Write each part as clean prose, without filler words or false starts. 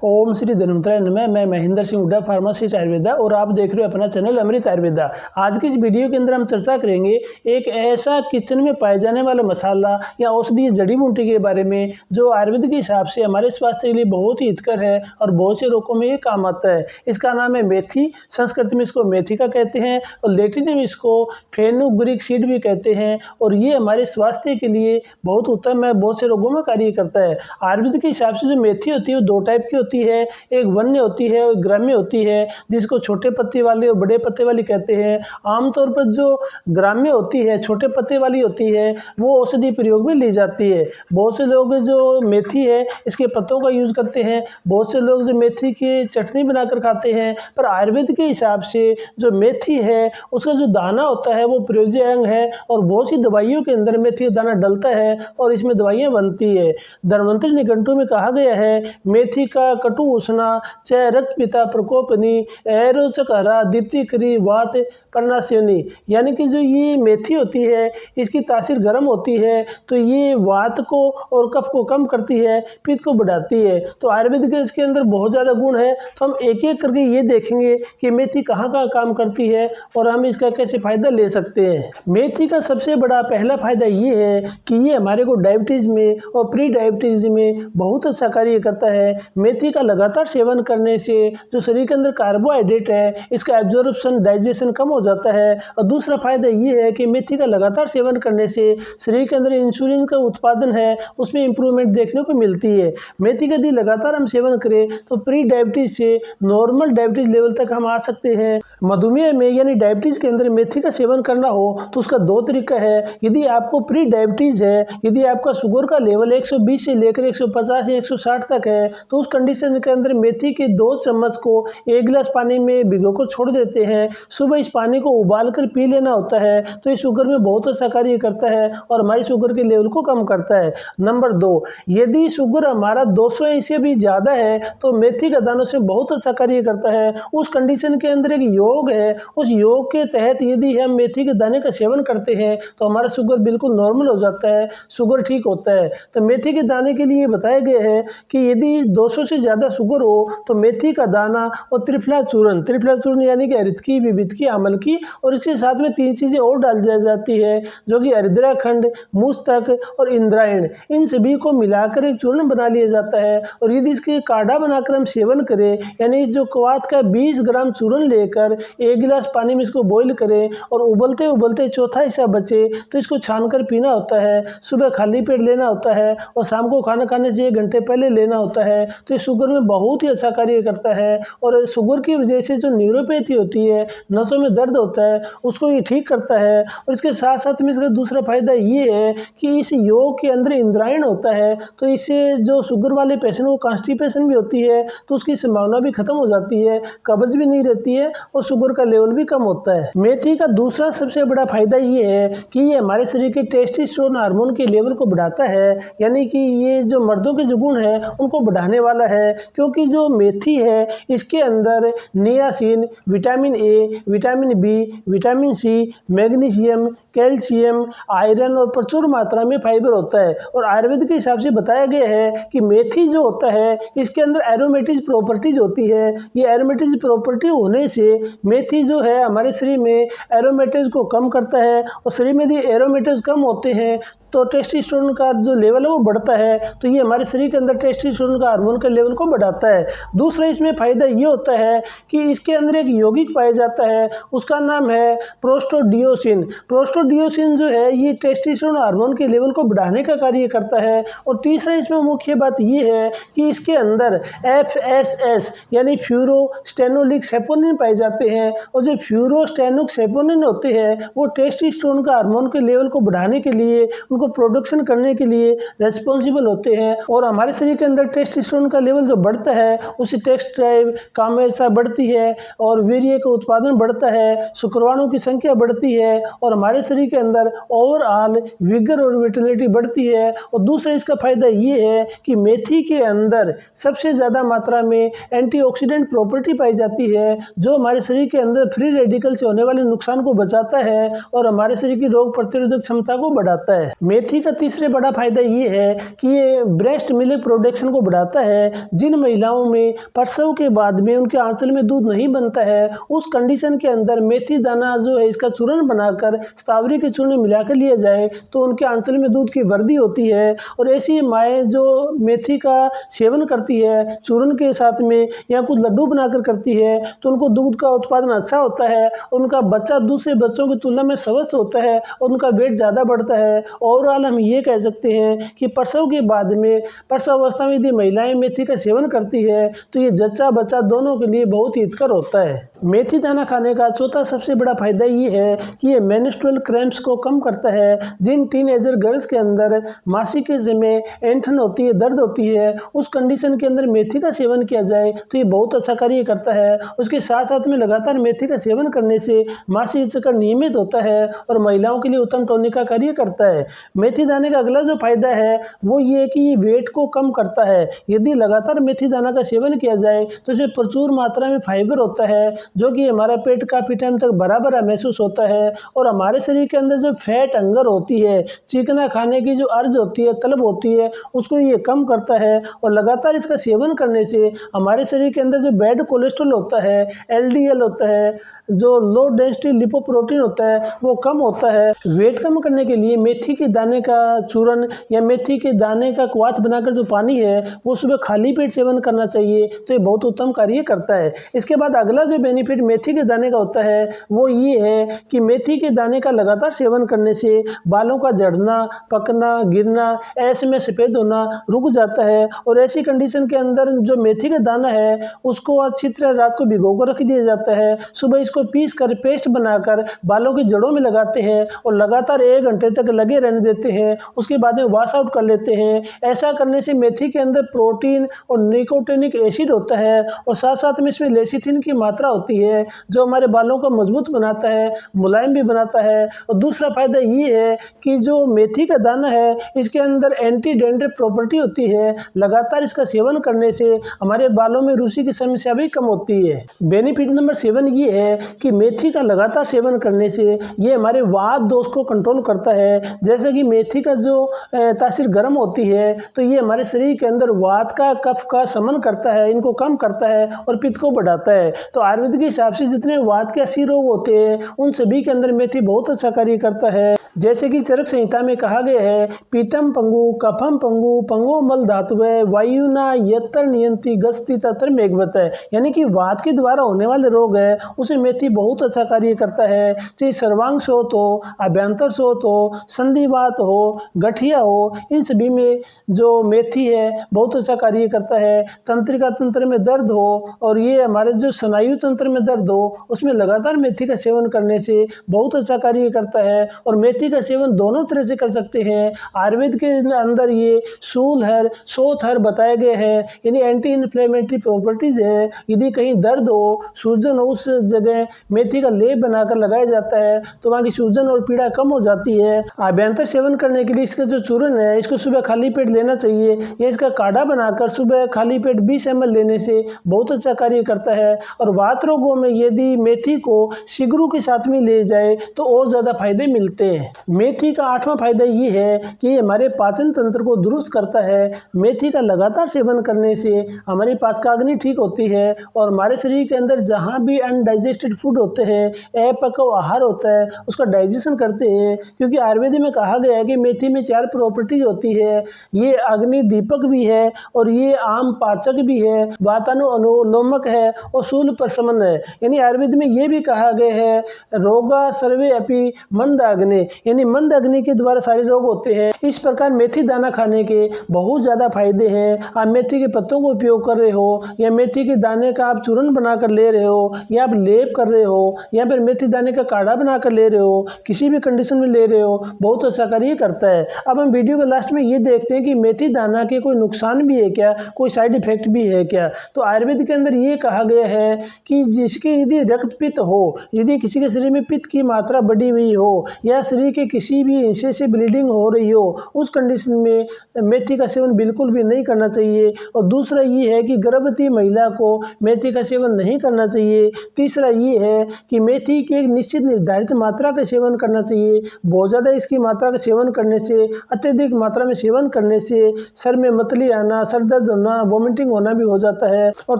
ओम श्री धन्वंतराय नमः। मैं महेंद्र सिंह हुड्डा, फार्मासिस्ट आयुर्वेदा, और आप देख रहे हो अपना चैनल अमृत आयुर्वेदा। आज की इस वीडियो के अंदर हम चर्चा करेंगे एक ऐसा किचन में पाए जाने वाला मसाला या औषधीय जड़ी बूटी के बारे में जो आयुर्वेद के हिसाब से हमारे स्वास्थ्य के लिए बहुत ही हितकर है और बहुत से रोगों में ये काम आता है। इसका नाम है मेथी। संस्कृत में इसको मेथिका कहते हैं और लैटिन में इसको फेनुग्रीक सीड भी कहते हैं, और ये हमारे स्वास्थ्य के लिए बहुत उत्तम है, बहुत से रोगों में कार्य करता है। आयुर्वेद के हिसाब से जो मेथी होती है वो दो टाइप की होती है, एक वन्य होती है और ग्राम्य होती है, जिसको छोटे पत्ते वाली और बड़े पत्ते वाली कहते हैं। आमतौर पर जो ग्राम्य होती है, छोटे पत्ते वाली होती है, वो औषधि प्रयोग में ली जाती है। बहुत से लोग जो मेथी है इसके पत्तों का यूज करते हैं, बहुत से लोग जो मेथी की चटनी बनाकर खाते हैं, पर आयुर्वेद के हिसाब से जो मेथी है उसका जो दाना होता है वो प्रयोज्य अंग है, और बहुत सी दवाइयों के अंदर मेथी का दाना डलता है और इसमें दवाइयाँ बनती है। धन्वंतरि निघंटु में कहा गया है, मेथी का कटु उष्णा च रक्त पिता प्रकोपनी एरोचक हरा दीप्ति करी वात परनाश्यनी। यानी कि जो ये मेथी होती है इसकी तासीर गर्म होती है तो ये वात को और कफ को कम करती है, पित्त को बढ़ाती है। तो आयुर्वेद के इसके अंदर बहुत ज़्यादा गुण है, तो हम एक एक करके ये देखेंगे कि मेथी कहाँ कहाँ काम करती है और हम इसका कैसे फायदा ले सकते हैं। मेथी का सबसे बड़ा पहला फायदा ये है कि ये हमारे को डायबिटीज में और प्री डायबिटीज में बहुत अच्छा कार्य करता है। मेथी का लगातार सेवन करने से जो शरीर के अंदर कार्बोहाइड्रेट है इसका एब्जॉर्प्शन डाइजेशन कम हो जाता है। और दूसरा फायदा ये है कि मेथी का लगातार सेवन करने से शरीर के अंदर इंसुलिन का उत्पादन है उसमें इंप्रूवमेंट देखने को मिलती है। मेथी का यदि लगातार हम सेवन करें तो प्री डायबिटीज से नॉर्मल डायबिटीज लेवल तक हम आ सकते हैं। मधुमेह में यानी डायबिटीज के अंदर मेथी का सेवन करना हो तो उसका दो तरीका है। यदि आपको प्री डायबिटीज है, यदि आपका शुगर का लेवल 120 से लेकर 150 या 160 तक है, तो उस कंडीशन के अंदर मेथी के 2 चम्मच को 1 गिलास पानी में भिगोकर छोड़ देते हैं। सुबह इस पानी को उबालकर पी लेना होता है, तो ये शुगर में बहुत अच्छा कार्य करता है और हमारी शुगर के लेवल को कम करता है। नंबर 2, यदि शुगर हमारा 200 से भी ज़्यादा है तो मेथी का दानों से बहुत अच्छा कार्य करता है। उस कंडीशन के अंदर एक योग है, उस योग के तहत यदि हम मेथी के दाने का सेवन करते हैं तो हमारा शुगर बिल्कुल नॉर्मल हो जाता है, शुगर ठीक होता है। तो मेथी के दाने के लिए बताया गया है कि यदि 200 से ज़्यादा शुगर हो तो मेथी का दाना और त्रिफला चूर्ण यानी कि हरितकी, विविधकी, अमल की, और इसके साथ में 3 चीज़ें और डाल जाती है जो कि हरिद्राखंड, मुस्तक और इंद्रायण, इन सभी को मिलाकर एक चूर्ण बना लिया जाता है। और यदि इसके काढ़ा बनाकर हम सेवन करें, यानी इस जो क्वाथ का 20 ग्राम चूर्ण लेकर 1 गिलास पानी में इसको बॉईल करें और उबलते उबलते चौथा हिस्सा बचे तो इसको छानकर पीना होता है। सुबह खाली पेट लेना होता है और शाम को खाना खाने से 1 घंटे पहले लेना होता है। तो ये शुगर में बहुत ही अच्छा कार्य करता है, और शुगर की वजह से जो न्यूरोपैथी होती है, नसों में दर्द होता है, उसको ये ठीक करता है। और इसके साथ साथ में इसका दूसरा फायदा ये है कि इस योग के अंदर इंद्रायण होता है, तो इससे जो शुगर वाले पेशेंट को कॉन्स्टिपेशन भी होती है तो उसकी संभावना भी खत्म हो जाती है, कब्ज भी नहीं रहती है और शुगर का लेवल भी कम होता है। मेथी का दूसरा सबसे बड़ा फायदा ये है कि ये हमारे शरीर के टेस्टोस्टेरोन हार्मोन के लेवल को बढ़ाता है, यानी कि ये जो मर्दों के जो गुण है उनको बढ़ाने वाला है। क्योंकि जो मेथी है इसके अंदर niacin, vitamin A, vitamin B, vitamin C, magnesium, calcium, iron और प्रचुर मात्रा में फाइबर होता है। और आयुर्वेद के हिसाब से बताया गया है कि मेथी जो होता है इसके अंदर एरोमेटिक प्रॉपर्टीज होती है। ये एरोमेटिक प्रॉपर्टी होने से मेथी जो है हमारे शरीर में एरोमेटिज को कम करता है, और शरीर में यदि एरोमेटिज कम होते हैं तो टेस्टोस्टेरोन का जो लेवल है वो बढ़ता है, तो ये हमारे शरीर के अंदर टेस्टोस्टेरोन का हार्मोन के लेवल को बढ़ाता है। दूसरा इसमें फायदा ये होता है कि इसके अंदर एक यौगिक पाया जाता है, उसका नाम है प्रोस्टोडियोसिन। प्रोस्टोडियोसिन जो है ये टेस्टोस्टेरोन हार्मोन के लेवल को बढ़ाने का कार्य करता है। और तीसरा इसमें मुख्य बात ये है कि इसके अंदर FSS यानी फ्यूरोस्टेनोलिक सेपोनिन पाए जाते हैं, और जो फ्यूरोस्टेनोलिक सेपोनिन होते हैं वो टेस्टोस्टेरोन का हार्मोन के लेवल को बढ़ाने के लिए, उनको प्रोडक्शन करने के लिए रेस्पॉन्सिबल होते हैं। और हमारे शरीर के अंदर टेस्टोस्टेरोन का लेवल जो बढ़ता है उससे टेस्ट ड्राइव, कामेशा बढ़ती है और वीर्य का उत्पादन बढ़ता है, शुक्राणु की संख्या बढ़ती है और हमारे शरीर के अंदर ओवरऑल विगर और विटलिटी बढ़ती है। और दूसरा इसका फायदा ये है कि मेथी के अंदर सबसे ज़्यादा मात्रा में एंटीऑक्सीडेंट प्रॉपर्टी पाई जाती है जो हमारे शरीर के अंदर फ्री रेडिकल से होने वाले नुकसान को बचाता है और हमारे शरीर की रोग प्रतिरोधक क्षमता को बढ़ाता है। मेथी का तीसरे बड़ा फायदा ये है कि ये ब्रेस्ट मिल्क प्रोडक्शन को बढ़ाता है। जिन महिलाओं में प्रसव के बाद में उनके आंचल में दूध नहीं बनता है, उस कंडीशन के अंदर मेथी दाना जो है इसका चूर्ण बनाकर स्ट्रॉबेरी के चूर्ण में मिलाकर लिया जाए तो उनके आंचल में दूध की वृद्धि होती है। और ऐसी माएँ जो मेथी का सेवन करती है चूर्ण के साथ में या कुछ लड्डू बनाकर करती है तो उनको दूध का उत्पादन अच्छा होता है, उनका बच्चा दूसरे बच्चों की तुलना में स्वस्थ होता है और उनका वेट ज़्यादा बढ़ता है। ओवरऑल हम ये कह सकते हैं कि प्रसव के बाद में प्रसव अवस्था में यदि महिलाएं मेथी का सेवन करती है तो ये जच्चा बच्चा दोनों के लिए बहुत ही हितकर होता है। मेथी दाना खाने का चौथा सबसे बड़ा फायदा ये है कि ये मेंस्ट्रुअल क्रैम्प्स को कम करता है। जिन टीनेजर गर्ल्स के अंदर मासिक के समय ऐंठन होती है, दर्द होती है, उस कंडीशन के अंदर मेथी का सेवन किया जाए तो ये बहुत अच्छा कार्य करता है। उसके साथ साथ में लगातार मेथी का सेवन करने से मासिक चक्र नियमित होता है और महिलाओं के लिए उत्तम टॉनिक का कार्य करता है। मेथी दाने का अगला जो फायदा है वो ये है कि ये वेट को कम करता है। यदि लगातार मेथी दाना का सेवन किया जाए तो इसमें प्रचुर मात्रा में फाइबर होता है जो कि हमारा पेट काफ़ी टाइम तक भरा भरा महसूस होता है और हमारे शरीर के अंदर जो फैट हंगर होती है, चिकना खाने की जो अर्ज होती है, तलब होती है, उसको ये कम करता है। और लगातार इसका सेवन करने से हमारे शरीर के अंदर जो बैड कोलेस्ट्रॉल होता है, LDL होता है, जो लो डेंसिटी लिपोप्रोटीन होता है वो कम होता है। वेट कम करने के लिए मेथी के दाने का चूर्ण या मेथी के दाने का क्वाथ बनाकर जो पानी है वो सुबह खाली पेट सेवन करना चाहिए तो ये बहुत उत्तम कार्य करता है। इसके बाद अगला जो बेनिफिट मेथी के दाने का होता है वो ये है कि मेथी के दाने का लगातार सेवन करने से बालों का झड़ना, पकना, गिरना, ऐसे में सफ़ेद होना रुक जाता है। और ऐसी कंडीशन के अंदर जो मेथी का दाना है उसको अच्छी तरह रात को भिगो कर रख दिया जाता है, सुबह इसको पीस कर पेस्ट बनाकर बालों की जड़ों में लगाते हैं और लगातार 1 घंटे तक लगे रहने देते हैं। उसके बाद में वॉश आउट कर लेते हैं। ऐसा करने से मेथी के अंदर प्रोटीन और निकोटिनिक एसिड होता है और साथ साथ में इसमें लेसिथिन की मात्रा होती है जो हमारे बालों को मजबूत बनाता है, मुलायम भी बनाता है। और दूसरा फायदा ये है कि जो मेथी का दाना है इसके अंदर एंटी डैंड्रफ प्रॉपर्टी होती है। लगातार इसका सेवन करने से हमारे बालों में रूसी की समस्या भी कम होती है। बेनिफिट नंबर 7 ये है कि मेथी का लगातार सेवन करने से ये हमारे वात दोष को कंट्रोल करता है। जैसे कि मेथी का जो तासीर गर्म होती है तो ये हमारे शरीर के अंदर वात का, कफ का शमन करता है, इनको कम करता है और पित्त को बढ़ाता है। तो आयुर्वेद के हिसाब से जितने वात के 80 रोग होते हैं उन सभी के अंदर मेथी बहुत अच्छा कार्य करता है। जैसे कि चरक संहिता में कहा गया है, पीतम पंगु, कफम पंगु, पंगो मल धातुवे, वायुना यत्र नियंती गस्ती तत्र मेघवत है। यानी कि वात के द्वारा होने वाले रोग है उसे मेथी बहुत अच्छा कार्य करता है। चाहे सर्वांग शोथ हो, अभ्यंतर शोथ हो, संधिवात हो, गठिया हो, इन सभी में जो मेथी है बहुत अच्छा कार्य करता है। तंत्रिका तंत्र में दर्द हो और ये हमारे जो स्नायु तंत्र में दर्द हो उसमें लगातार मेथी का सेवन करने से बहुत अच्छा कार्य करता है। और मेथी का सेवन दोनों तरह से कर सकते हैं। आयुर्वेद के अंदर ये शूलहर, शोथहर बताए गए हैं, यानी एंटी इन्फ्लेमेटरी प्रॉपर्टीज है। यदि कहीं दर्द हो, सूजन हो, उस जगह मेथी का लेप बनाकर लगाया जाता है तो वहाँ की सूजन और पीड़ा कम हो जाती है। अभ्यंतर सेवन करने के लिए इसका जो चूर्ण है इसको सुबह खाली पेट लेना चाहिए या इसका काढ़ा बनाकर सुबह खाली पेट 20 ml लेने से बहुत अच्छा कार्य करता है। और वात रोगों में यदि मेथी को शिगरू के साथ में ले जाए तो और ज़्यादा फायदे मिलते हैं। मेथी का 8वां फायदा ये है कि ये हमारे पाचन तंत्र को दुरुस्त करता है। मेथी का लगातार सेवन करने से हमारी पाचकाग्नि ठीक होती है और हमारे शरीर के अंदर जहाँ भी अनडाइजेस्टेड फूड होते हैं, अपचक आहार होता है, उसका डाइजेशन करते हैं। क्योंकि आयुर्वेद में कहा गया है कि मेथी में 4 प्रॉपर्टीज होती है। ये अग्नि दीपक भी है और ये आम पाचक भी है, वातानु अनुलोमक है और शूल प्रशमन है। यानी आयुर्वेद में ये भी कहा गया है रोगा सर्वे अपि मंद अग्नि, यानी मंद अग्नि के द्वारा सारे रोग होते हैं। इस प्रकार मेथी दाना खाने के बहुत ज़्यादा फायदे हैं। आप मेथी के पत्तों को उपयोग कर रहे हो या मेथी के दाने का आप चूर्ण बनाकर ले रहे हो या आप लेप कर रहे हो या फिर मेथी दाने का काढ़ा बनाकर ले रहे हो, किसी भी कंडीशन में ले रहे हो, बहुत अच्छा कार्य करता है। अब हम वीडियो के लास्ट में ये देखते हैं कि मेथी दाना के कोई नुकसान भी है क्या, कोई साइड इफेक्ट भी है क्या। तो आयुर्वेद के अंदर ये कहा गया है कि जिसके यदि रक्त पित्त हो, यदि किसी के शरीर में पित्त की मात्रा बढ़ी हुई हो या शरीर के किसी भी हिस्से से ब्लीडिंग हो रही हो, उस कंडीशन में मेथी का सेवन बिल्कुल भी नहीं करना चाहिए। और दूसरा ये है कि गर्भवती महिला को मेथी का सेवन नहीं करना चाहिए। तीसरा ये ये है कि मेथी की एक निश्चित निर्धारित मात्रा का सेवन करना चाहिए। बहुत ज़्यादा इसकी मात्रा का सेवन करने से, अत्यधिक मात्रा में सेवन करने से सर में मतली आना, सर दर्द होना, वोमिटिंग होना भी हो जाता है। और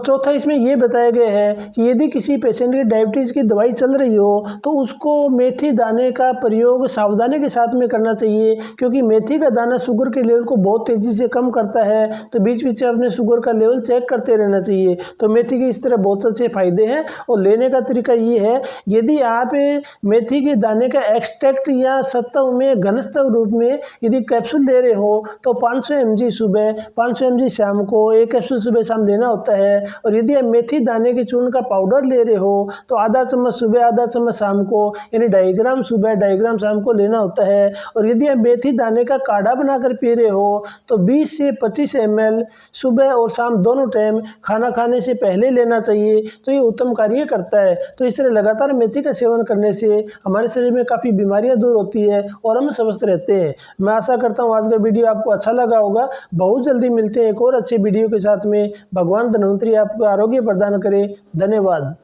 चौथा इसमें ये बताया गया है कि यदि किसी पेशेंट की डायबिटीज़ की दवाई चल रही हो तो उसको मेथी दाने का प्रयोग सावधानी के साथ में करना चाहिए, क्योंकि मेथी का दाना शुगर के लेवल को बहुत तेज़ी से कम करता है। तो बीच बीच में अपने शुगर का लेवल चेक करते रहना चाहिए। तो मेथी के इस तरह बहुत अच्छे फायदे हैं। और लेने का तरीका ये है, यदि आप मेथी के दाने का एक्सट्रैक्ट या सत्व में घनस्तर रूप में यदि कैप्सूल ले रहे हो तो 500 mg सुबह, 500 mg शाम को, एक कैप्सूल सुबह शाम देना होता है। और यदि आप मेथी दाने के चूर्ण का पाउडर ले रहे हो तो आधा चम्मच सुबह, आधा चम्मच शाम को, यानी 2.5 ग्राम सुबह, 2.5 ग्राम शाम को लेना होता है। और यदि आप मेथी दाने का काढ़ा बनाकर पी रहे हो तो 20 से 25 ml सुबह और शाम दोनों टाइम खाना खाने से पहले लेना चाहिए। तो ये उत्तम कार्य करता है। तो इस तरह लगातार मेथी का सेवन करने से हमारे शरीर में काफ़ी बीमारियां दूर होती है और हम स्वस्थ रहते हैं। मैं आशा करता हूँ आज का वीडियो आपको अच्छा लगा होगा। बहुत जल्दी मिलते हैं एक और अच्छे वीडियो के साथ में। भगवान धन्वंतरी आपको आरोग्य प्रदान करे। धन्यवाद।